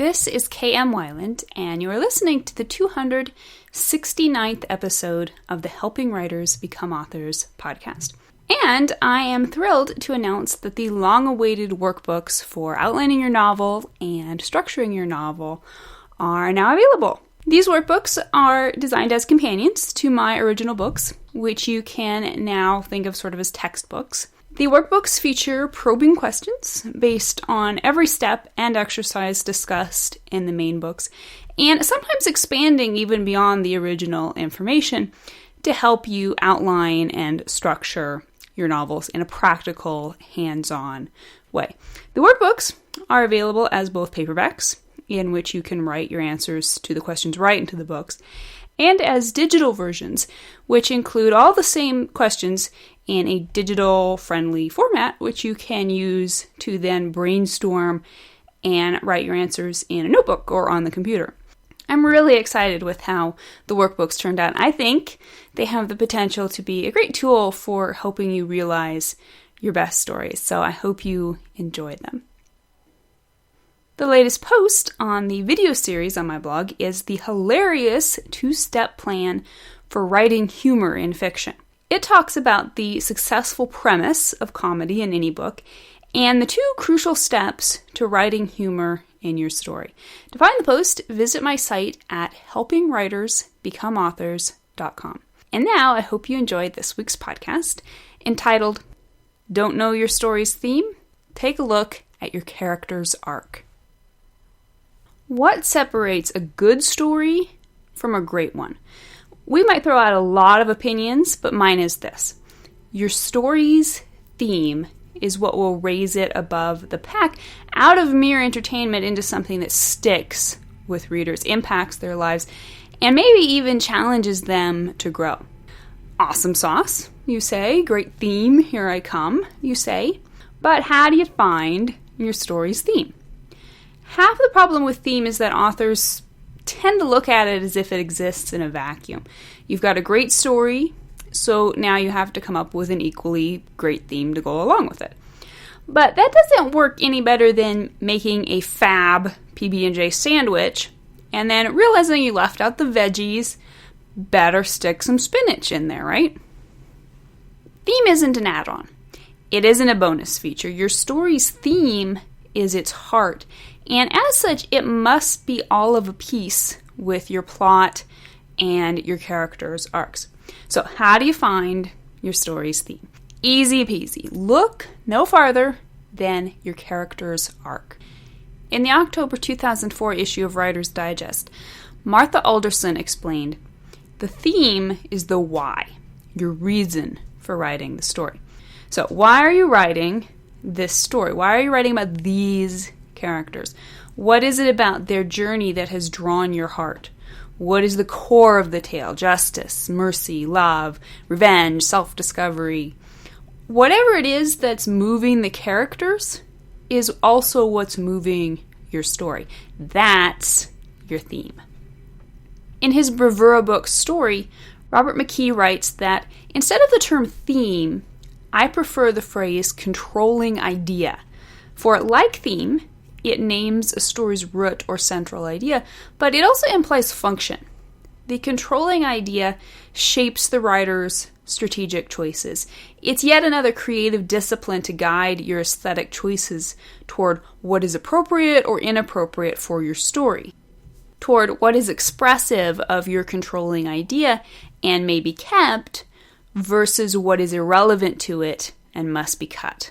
This is KM Weiland, and you are listening to the 269th episode of the Helping Writers Become Authors podcast. And I am thrilled to announce that the long-awaited workbooks for outlining your novel and structuring your novel are now available. These workbooks are designed as companions to my original books, which you can now think of sort of as textbooks. The workbooks feature probing questions based on every step and exercise discussed in the main books, and sometimes expanding even beyond the original information to help you outline and structure your novels in a practical, hands-on way. The workbooks are available as both paperbacks, in which you can write your answers to the questions right into the books, and as digital versions, which include all the same questions in a digital-friendly format, which you can use to then brainstorm and write your answers in a notebook or on the computer. I'm really excited with how the workbooks turned out. I think they have the potential to be a great tool for helping you realize your best stories, so I hope you enjoy them. The latest post on the video series on my blog is the hilarious 2-step plan for writing humor in fiction. It talks about the successful premise of comedy in any book and the 2 crucial steps to writing humor in your story. To find the post, visit my site at helpingwritersbecomeauthors.com. And now I hope you enjoyed this week's podcast entitled, Don't Know Your Story's Theme? Take a look at your character's arc. What separates a good story from a great one? We might throw out a lot of opinions, but mine is this. Your story's theme is what will raise it above the pack, out of mere entertainment into something that sticks with readers, impacts their lives, and maybe even challenges them to grow. Awesome sauce, you say. Great theme, here I come, you say. But how do you find your story's theme? Half the problem with theme is that authors tend to look at it as if it exists in a vacuum. You've got a great story, so now you have to come up with an equally great theme to go along with it. But that doesn't work any better than making a fab PB&J sandwich and then realizing you left out the veggies. Better stick some spinach in there, right? Theme isn't an add-on. It isn't a bonus feature. Your story's theme is its heart, and as such, it must be all of a piece with your plot and your characters' arcs. So how do you find your story's theme? Easy peasy. Look no farther than your character's arc. In the October 2004 issue of Writer's Digest, Martha Alderson explained, the theme is the why, your reason for writing the story. So why are you writing this story? Why are you writing about these characters? What is it about their journey that has drawn your heart? What is the core of the tale? Justice, mercy, love, revenge, self-discovery. Whatever it is that's moving the characters is also what's moving your story. That's your theme. In his bravura book Story, Robert McKee writes that instead of the term theme, I prefer the phrase controlling idea. For like theme, it names a story's root or central idea, but it also implies function. The controlling idea shapes the writer's strategic choices. It's yet another creative discipline to guide your aesthetic choices toward what is appropriate or inappropriate for your story, toward what is expressive of your controlling idea and may be kept, versus what is irrelevant to it and must be cut.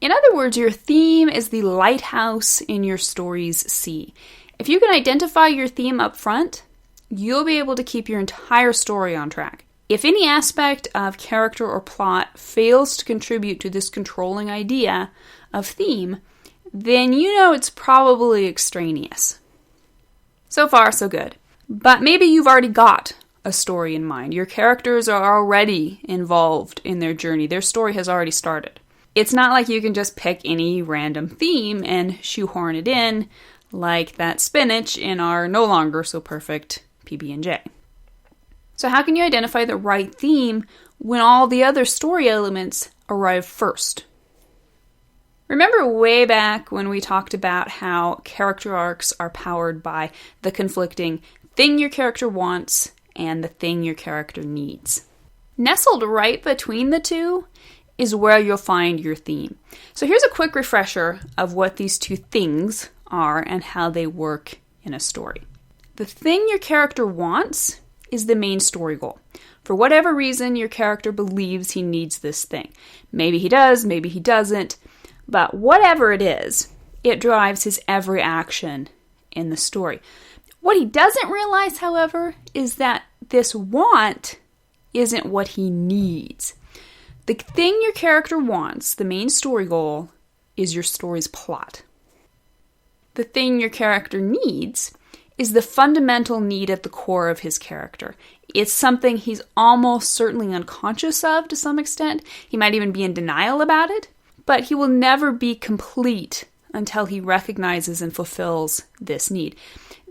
In other words, your theme is the lighthouse in your story's sea. If you can identify your theme up front, you'll be able to keep your entire story on track. If any aspect of character or plot fails to contribute to this controlling idea of theme, then you know it's probably extraneous. So far, so good. But maybe you've already got a story in mind. Your characters are already involved in their journey. Their story has already started. It's not like you can just pick any random theme and shoehorn it in, like that spinach in our no longer so perfect PB&J. So how can you identify the right theme when all the other story elements arrive first? Remember way back when we talked about how character arcs are powered by the conflicting thing your character wants and the thing your character needs. Nestled right between the two is where you'll find your theme. So here's a quick refresher of what these two things are and how they work in a story. The thing your character wants is the main story goal. For whatever reason, your character believes he needs this thing. Maybe he does, maybe he doesn't, but whatever it is, it drives his every action in the story. What he doesn't realize, however, is that this want isn't what he needs. The thing your character wants, the main story goal, is your story's plot. The thing your character needs is the fundamental need at the core of his character. It's something he's almost certainly unconscious of to some extent. He might even be in denial about it, but he will never be complete until he recognizes and fulfills this need.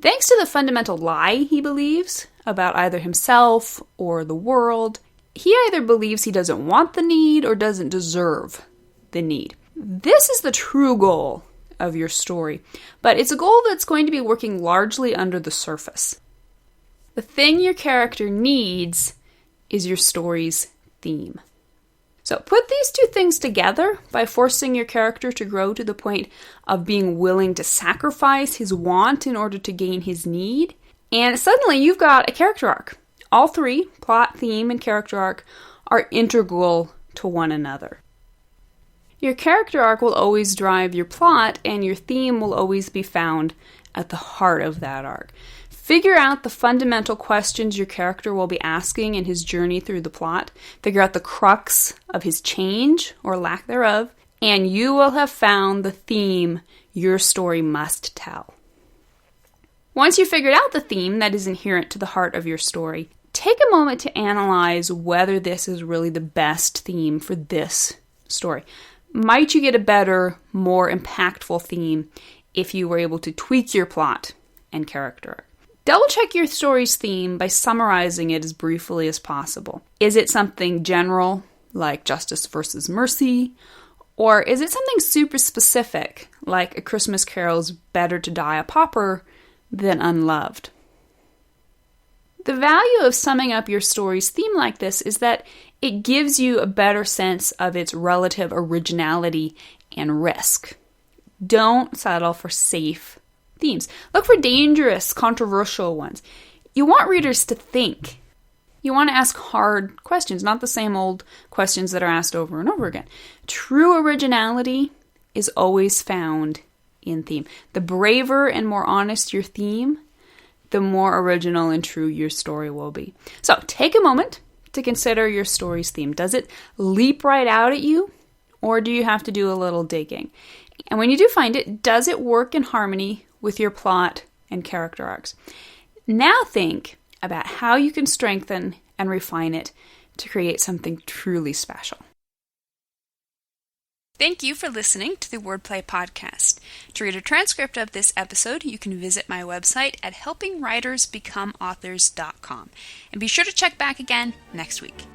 Thanks to the fundamental lie he believes about either himself or the world, he either believes he doesn't want the need or doesn't deserve the need. This is the true goal of your story, but it's a goal that's going to be working largely under the surface. The thing your character needs is your story's theme. So put these two things together by forcing your character to grow to the point of being willing to sacrifice his want in order to gain his need, and suddenly you've got a character arc. All three, plot, theme, and character arc, are integral to one another. Your character arc will always drive your plot, and your theme will always be found at the heart of that arc. Figure out the fundamental questions your character will be asking in his journey through the plot. Figure out the crux of his change, or lack thereof, and you will have found the theme your story must tell. Once you've figured out the theme that is inherent to the heart of your story, take a moment to analyze whether this is really the best theme for this story. Might you get a better, more impactful theme if you were able to tweak your plot and character arc? Double check your story's theme by summarizing it as briefly as possible. Is it something general, like justice versus mercy? Or is it something super specific, like A Christmas Carol's better to die a pauper than unloved? The value of summing up your story's theme like this is that it gives you a better sense of its relative originality and risk. Don't settle for safe themes. Look for dangerous, controversial ones. You want readers to think. You want to ask hard questions, not the same old questions that are asked over and over again. True originality is always found in theme. The braver and more honest your theme, the more original and true your story will be. So take a moment to consider your story's theme. Does it leap right out at you, or do you have to do a little digging? And when you do find it, does it work in harmony with your plot and character arcs? Now think about how you can strengthen and refine it to create something truly special. Thank you for listening to the Wordplay Podcast. To read a transcript of this episode, you can visit my website at helpingwritersbecomeauthors.com. And be sure to check back again next week.